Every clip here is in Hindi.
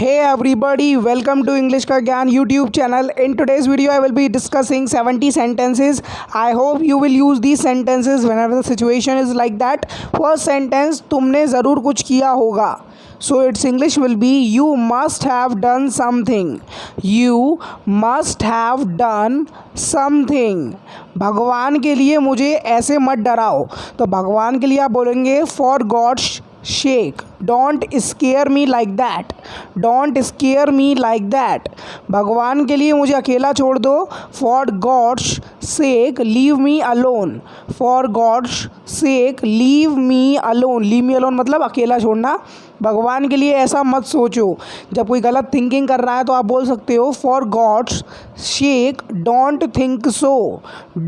Hey everybody, welcome to English का ज्ञान YouTube channel. In today's video, I will be discussing 70 sentences. I hope you will use these sentences whenever the situation is like that. First sentence, तुमने ज़रूर कुछ किया होगा. So its English will be you must have done something. You must have done something. भगवान के लिए मुझे ऐसे मत डराओ. तो भगवान के लिए आप बोलेंगे for God's sake. Don't scare me like that. Don't scare me like that. भगवान के लिए मुझे अकेला छोड़ दो. For God's sake, leave me alone. For God's sake, leave me alone. Leave me alone मतलब अकेला छोड़ना. भगवान के लिए ऐसा मत सोचो. जब कोई गलत थिंकिंग कर रहा है तो आप बोल सकते हो For God's sake, don't think so.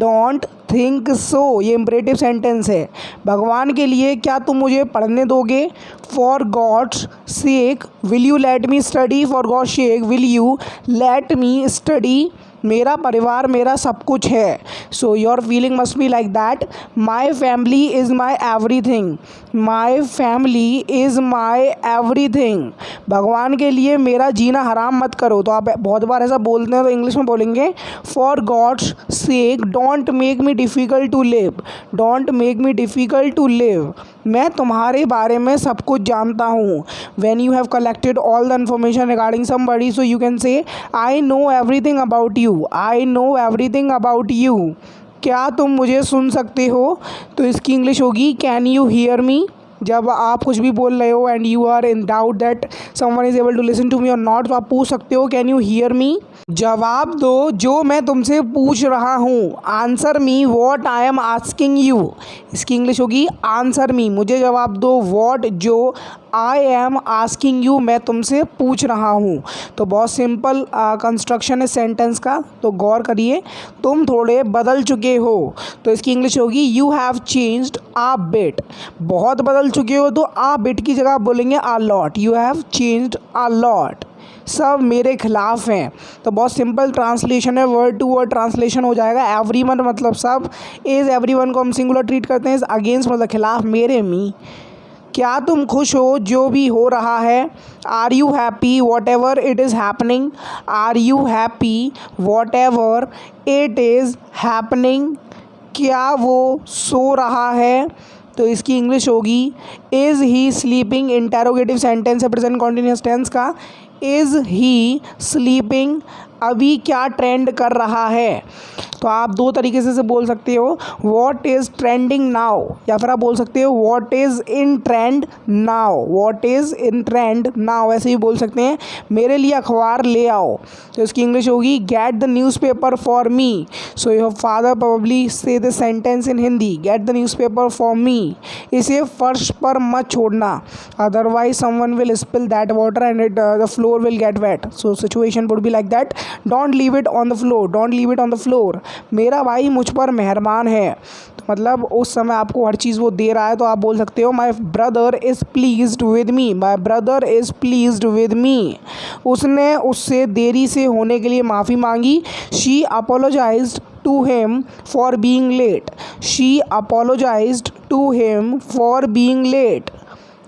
Don't think so. ये इम्परेटिव सेंटेंस है. भगवान के लिए क्या तुम मुझे पढ़ने दोगे? For God's sake, will you let me study? For God's sake, will you let me study? मेरा परिवार मेरा सब कुछ है. So your feeling must be like that. My family is my everything. My family is my everything. भगवान के लिए मेरा जीना हराम मत करो. तो आप बहुत बार ऐसा बोलते हैं तो इंग्लिश में बोलेंगे for God's sake don't make me difficult to live. Don't make me difficult to live. मैं तुम्हारे बारे में सब कुछ जानता हूँ. When you have collected all the information regarding somebody so you can say I know everything about you. I know everything about you. क्या तुम मुझे सुन सकते हो? तो इसकी इंग्लिश होगी कैन यू हियर मी. जब आप कुछ भी बोल रहे हो and you are in doubt that someone is able to listen to me और नॉट, तो आप पूछ सकते हो कैन यू हियर मी. जवाब दो जो मैं तुमसे पूछ रहा हूँ. Answer me what I am asking you. इसकी इंग्लिश होगी आंसर मी. मुझे जवाब दो. वॉट जो आई एम आस्किंग यू मैं तुमसे पूछ रहा हूँ. तो बहुत सिंपल कंस्ट्रक्शन है सेंटेंस का, तो गौर करिए. तुम थोड़े बदल चुके हो. तो इसकी इंग्लिश होगी you have changed a bit. बहुत बदल चुके हो तो आ बिट की जगह आप बोलेंगे a lot. You have changed a lot. सब मेरे खिलाफ हैं. तो बहुत सिंपल ट्रांसलेशन है, वर्ड टू वर्ड ट्रांसलेशन हो जाएगा. एवरीवन मतलब सब. इज़ एवरीवन को हम सिंगुलर ट्रीट करते हैं. इज़ अगेंस्ट मतलब खिलाफ. मेरे मी. क्या तुम खुश हो जो भी हो रहा है? Are you happy whatever it is happening. Are you happy whatever it is happening. क्या वो सो रहा है? तो इसकी इंग्लिश होगी is he sleeping. Interrogative sentence है प्रेजेंट कॉन्टिन्यूअस टेंस का. Is he sleeping. अभी क्या ट्रेंड कर रहा है? तो आप दो तरीके से बोल सकते हो. व्हाट इज़ ट्रेंडिंग नाउ, या फिर आप बोल सकते हो what is in trend now. What is in trend now ऐसे ही बोल सकते हैं. मेरे लिए अखबार ले आओ. तो इसकी इंग्लिश होगी get the newspaper for me. So your father probably say the sentence in Hindi get the newspaper for me. इसे फर्श पर मत छोड़ना, otherwise someone will spill that water and it the floor will get wet. So situation would be like that. Don't leave it on the floor. Don't leave it on the floor. मेरा भाई मुझ पर मेहरबान है. तो मतलब उस समय आपको हर चीज़ वो दे रहा है तो आप बोल सकते हो my brother is pleased with me. My brother is pleased with me. उसने उससे देरी से होने के लिए माफ़ी मांगी. She apologised to him for being late. She apologised to him for being late.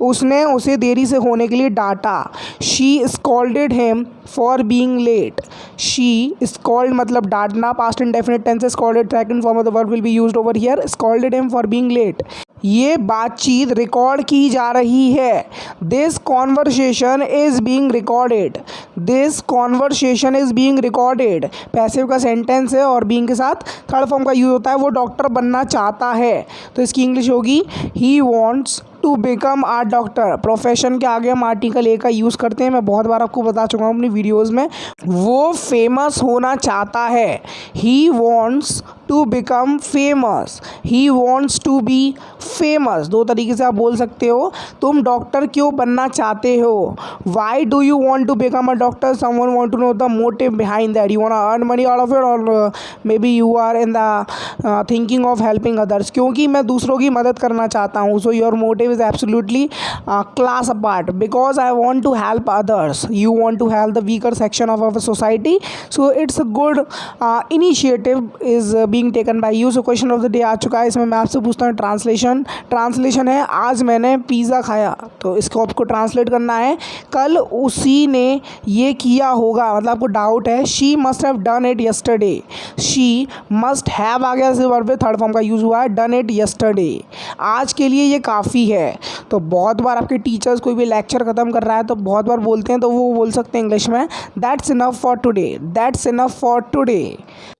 उसने उसे देरी से होने के लिए डांटा. She scolded him for being late. She scold मतलब डांटना. Past indefinite tense. Scolded second form of the verb will be used over here. Scolded him for being late. ये बातचीत रिकॉर्ड की जा रही है. This conversation is being recorded. This conversation is being recorded. Passive का सेंटेंस है और बीइंग के साथ थर्ड फॉर्म का यूज होता है. वो डॉक्टर बनना चाहता है. तो इसकी इंग्लिश होगी he wants to become a doctor. Profession के आगे हम आर्टिकल ए का यूज़ करते हैं. मैं बहुत बार आपको बता चुका हूँ अपनी वीडियोज़ में. वो फेमस होना चाहता है. He wants to become famous. He wants to be famous. दो तरीके से आप बोल सकते हो. तुम डॉक्टर क्यों बनना चाहते हो? Why do you want to become a doctor? Someone want to know the motive behind that. You want to earn money out of it और maybe you are in the thinking of helping others. क्योंकि मैं दूसरों की मदद करना चाहता हूँ. So your motive is absolutely class apart, because I want to help others, you want to help the weaker section of our society, so it's a good initiative is being taken by you. So question of the day आ चुका है, इसमें मैं आपसे पूछता हूँ ट्रांसलेशन है आज मैंने पिज़्ज़ा खाया, तो इसको आपको ट्रांसलेट करना है कल उसी ने ये किया होगा, मतलब आपको डाउट है she must have done it yesterday, she must have आ गया इस वर्ब पे थर्ड फॉर्म का यूज़ हुआ है, डन इट यस्टरडे, आज के लिए ये काफ़ी है। तो बहुत बार आपके टीचर्स कोई भी लेक्चर ख़त्म कर रहा है तो बहुत बार बोलते हैं, तो वो बोल सकते हैं इंग्लिश में that's enough for today, that's enough for today.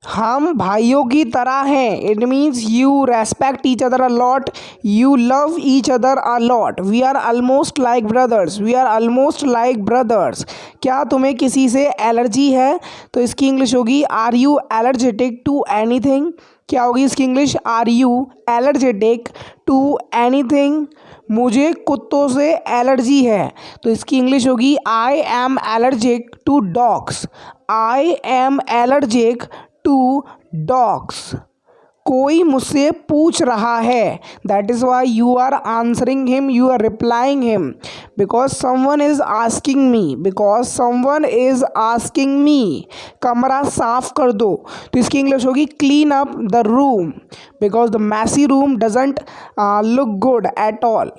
हम भाइयों की तरह हैं, it means you respect each other a lot, you love each other a lot, we are almost like brothers, we are almost like brothers. क्या तुम्हें किसी से एलर्जी है, तो इसकी इंग्लिश होगी are you allergetic to anything. क्या होगी इसकी English, are you allergetic to anything. मुझे कुत्तों से एलर्जी है, तो इसकी इंग्लिश होगी I am allergic to dogs, I am allergic to dogs. कोई मुझसे पूछ रहा है, that is why you are answering him, you are replying him, because someone is asking me, because someone is asking me. कमरा साफ कर दो, तो इसकी इंग्लिश होगी clean up the room, because the messy room doesn't look good at all.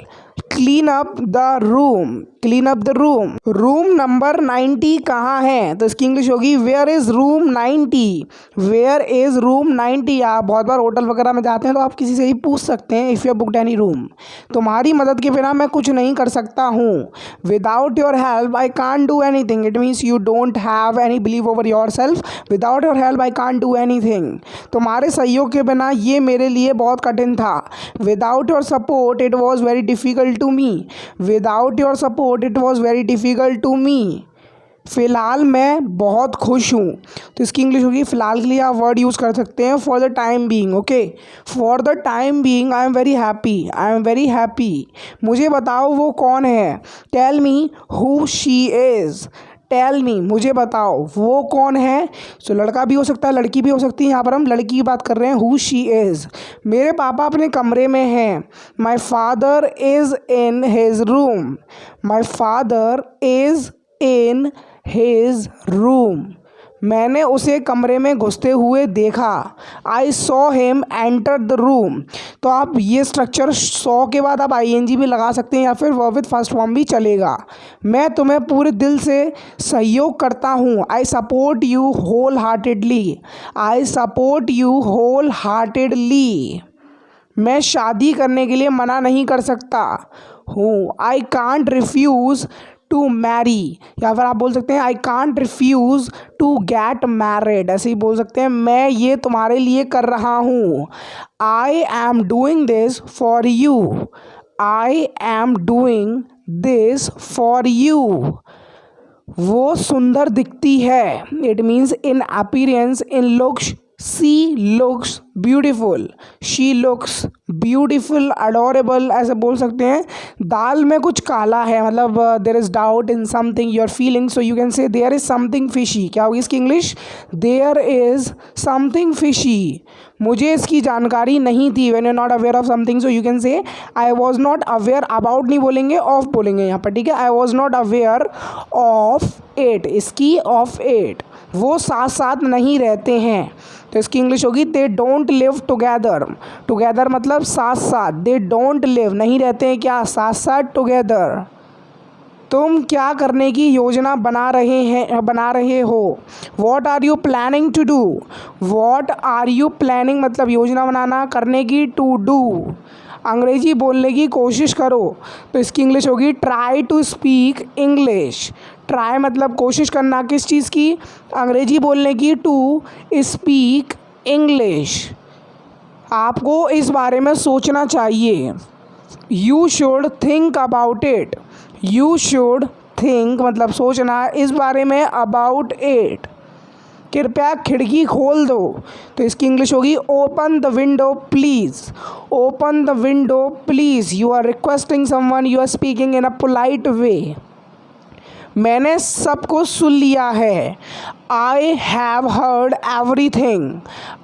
Clean up the room, clean up the room. Room number 90 कहाँ है, तो इसकी इंग्लिश होगी where is room 90, where is room 90। आप बहुत बार होटल वगैरह में जाते हैं तो आप किसी से ही पूछ सकते हैं if you booked any room. तुम्हारी मदद के बिना मैं कुछ नहीं कर सकता हूँ, without your help I can't do any thing, it means you don't have any believe over your self, without your help I can't do any thing. तुम्हारे सहयोग के बिना ये मेरे लिए बहुत कठिन था, without your support it was very difficult to me, without your support it was very difficult to me. फ़िलहाल मैं बहुत खुश हूँ, तो इसकी इंग्लिश होगी फ़िलहाल के लिए आप वर्ड यूज़ कर सकते हैं for the time being, okay. For the time being I am very happy, I am very happy. मुझे बताओ वो कौन है, tell me who she is, tell me मुझे बताओ वो कौन है। सो लड़का भी हो सकता है, लड़की भी हो सकती है, यहाँ पर हम लड़की की बात कर रहे हैं, हु शी इज़। मेरे पापा अपने कमरे में हैं, my father is in his room, my father is in his room. मैंने उसे कमरे में घुसते हुए देखा, I saw him enter the room. तो आप ये स्ट्रक्चर सॉ के बाद आप ING भी लगा सकते हैं या फिर वर्ब विद फर्स्ट फॉर्म भी चलेगा। मैं तुम्हें पूरे दिल से सहयोग करता हूँ, I support you wholeheartedly, I support you wholeheartedly. मैं शादी करने के लिए मना नहीं कर सकता हूँ, I can't refuse to marry, या फिर आप बोल सकते हैं I can't refuse to get married, ऐसे ही बोल सकते हैं मैं ये तुम्हारे लिए कर रहा हूँ। I am doing this for you, I am doing this for you. वो सुंदर दिखती है, it means in appearance, in looks, she looks beautiful, she looks beautiful, adorable ऐसे बोल सकते हैं। दाल में कुछ काला है, मतलब there is doubt in something you are feeling, so you can say there is something fishy. क्या होगी इसकी English, there is something fishy. मुझे इसकी जानकारी नहीं थी, when you not aware of something, so you can say I was not aware, about नहीं बोलेंगे, ऑफ बोलेंगे यहाँ पर, ठीक है। I was not aware of it, इसकी ऑफ इट। वो साथ साथ नहीं रहते हैं, तो इसकी इंग्लिश होगी they don't live together, together मतलब साथ साथ, दे डोंट लिव नहीं रहते हैं क्या, साथ साथ, टुगेदर। तुम क्या करने की योजना बना रहे हो, what are you planning to do, what are you planning मतलब योजना बनाना, करने की, टू डू। अंग्रेजी बोलने की कोशिश करो, तो इसकी इंग्लिश होगी try to speak English. Try मतलब कोशिश करना किस चीज़ की, अंग्रेजी बोलने की, टू स्पीक इंग्लिश। आपको इस बारे में सोचना चाहिए, you should think about it, you should think मतलब सोचना, इस बारे में, अबाउट इट। कृपया खिड़की खोल दो, तो इसकी इंग्लिश होगी open the window please, open the window please. You are requesting someone, you are speaking in a polite way. मैंने सब कुछ सुन लिया है, I have heard everything,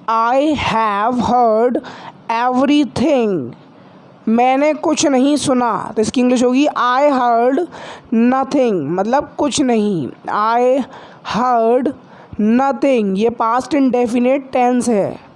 I have heard everything. मैंने कुछ नहीं सुना, तो इसकी इंग्लिश होगी आई हर्ड नथिंग, मतलब कुछ नहीं। आई हर्ड नथिंग, ये पास्ट इंडेफिनिट टेंस है।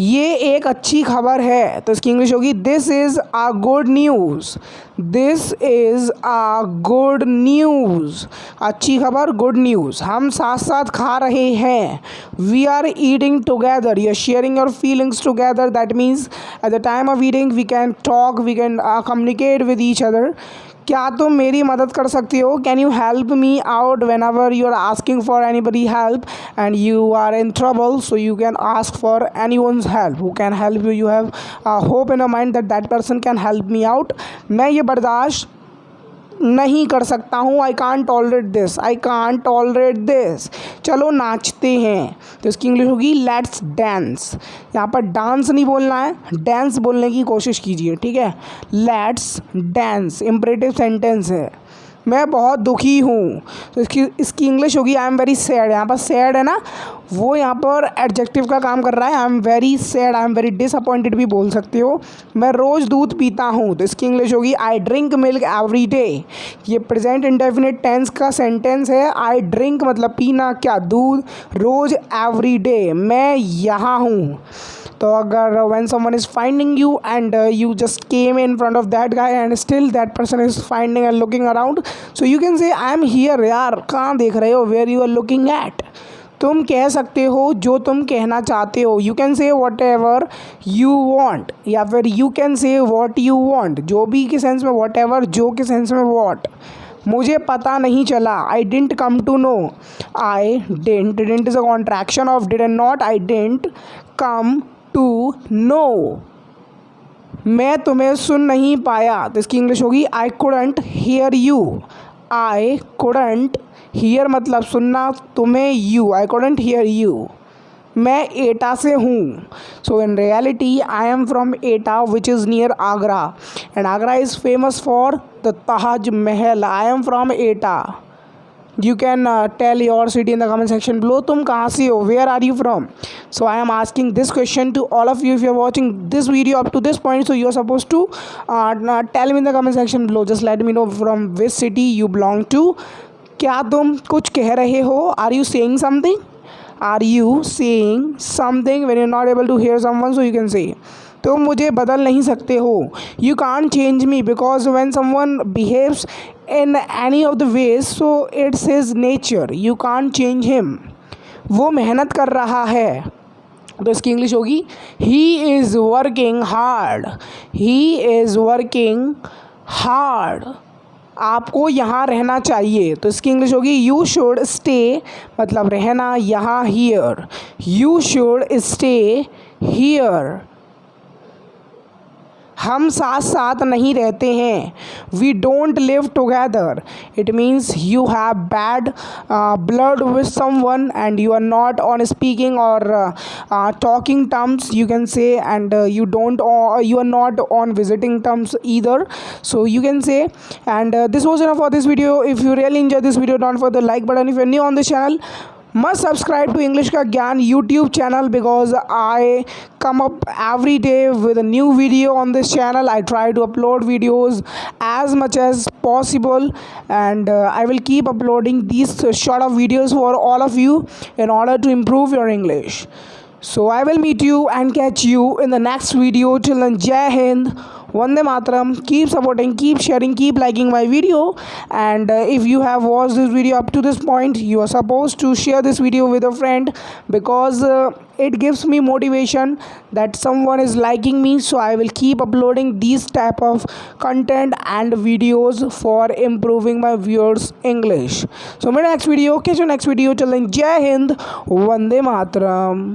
ये एक अच्छी खबर है, तो इसकी इंग्लिश होगी this is a good news. This is a good news, अच्छी खबर, गुड न्यूज़। हम साथ साथ खा रहे हैं, we are eating together, you are sharing your feelings together. That means at the time of eating we can talk, we can communicate with each other. क्या तुम मेरी मदद कर सकती हो? Can you help me out whenever you are asking for anybody help and you are in trouble, so you can ask for anyone's help who can help you. You have hope in a mind that that person can help me out. मैं ये बर्दाश्त नहीं कर सकता हूँ, I can't tolerate this, I can't tolerate this. चलो नाचते हैं, तो इसकी इंग्लिश होगी लेट्स डांस। यहाँ पर डांस नहीं बोलना है, डांस बोलने की कोशिश कीजिए, ठीक है। लेट्स डांस इम्परेटिव सेंटेंस है। मैं बहुत दुखी हूँ, तो इसकी इंग्लिश होगी आई एम वेरी सैड। यहाँ पर सैड है ना, वो यहाँ पर एडजेक्टिव का काम कर रहा है। आई am very sad, I am very disappointed भी बोल सकते हो। मैं रोज़ दूध पीता हूँ, तो इसकी इंग्लिश होगी I drink milk every day. ये प्रेजेंट इंडेफिनिट टेंस का सेंटेंस है। आई ड्रिंक मतलब पीना, क्या, दूध, रोज़, एवरी डे, मैं यहाँ हूँ। तो अगर when someone is finding you and you just came in front of that guy and still that person is finding and looking around, so you can say I am here। यार कहाँ देख रहे हो, where you are looking at। तुम कह सकते हो जो तुम कहना चाहते हो, यू कैन से वॉट एवर यू वॉन्ट, या फिर यू कैन से वॉट यू वॉन्ट। जो भी के सेंस में वॉट एवर, जो के सेंस में वॉट। मुझे पता नहीं चला, I didn't come to know. I didn't, didn't is a contraction of did and not. I didn't come to know, मैं तुम्हें सुन नहीं पाया, तो इसकी इंग्लिश होगी I couldn't hear you. I couldn't hear मतलब सुनना, तुम्हें you, I couldn't hear you. मैं एटा से हूँ, so in reality I am from Etah which is near Agra and Agra is famous for the Taj Mahal. I am from Etah. You can tell your city in the comment section below. तुम कहाँ से हो? Where are you from? So I am asking this question to all of you. If you are watching this video up to this point, so you are supposed to tell me in the comment section below. Just let me know from which city you belong to. क्या तुम कुछ कह रहे हो? Are you saying something? Are you saying something when you're not able to hear someone? So you can say. तुम मुझे बदल नहीं सकते हो, you can't change me, because when someone behaves in any of the ways so it's his nature, you can't change him. वो मेहनत कर रहा है, तो इसकी इंग्लिश होगी he is working hard. He is working hard. आपको यहाँ रहना चाहिए, तो इसकी इंग्लिश होगी यू शुड स्टे, मतलब रहना यहाँ, here. You should stay here. हम साथ साथ नहीं रहते हैं, we don't live together. It means you have bad blood with someone and you are not on speaking or talking terms, you can say, and you are not on visiting terms either. So you can say, and this was enough for this video. If you really enjoyed this video, don't forget the like button. If you're new on this channel, must subscribe to English Ka Gyan YouTube channel, because I come up every day with a new video on this channel. I try to upload videos as much as possible, and I will keep uploading these short of videos for all of you in order to improve your English. So I will meet you and catch you in the next video. Till then, Jai Hind, Vande Mataram. Keep supporting, keep sharing, keep liking my video. And if you have watched this video up to this point, you are supposed to share this video with a friend, because it gives me motivation that someone is liking me. So I will keep uploading these type of content and videos for improving my viewers English. So my next video, catch you next video. Till then, Jai Hind, Vande Mataram.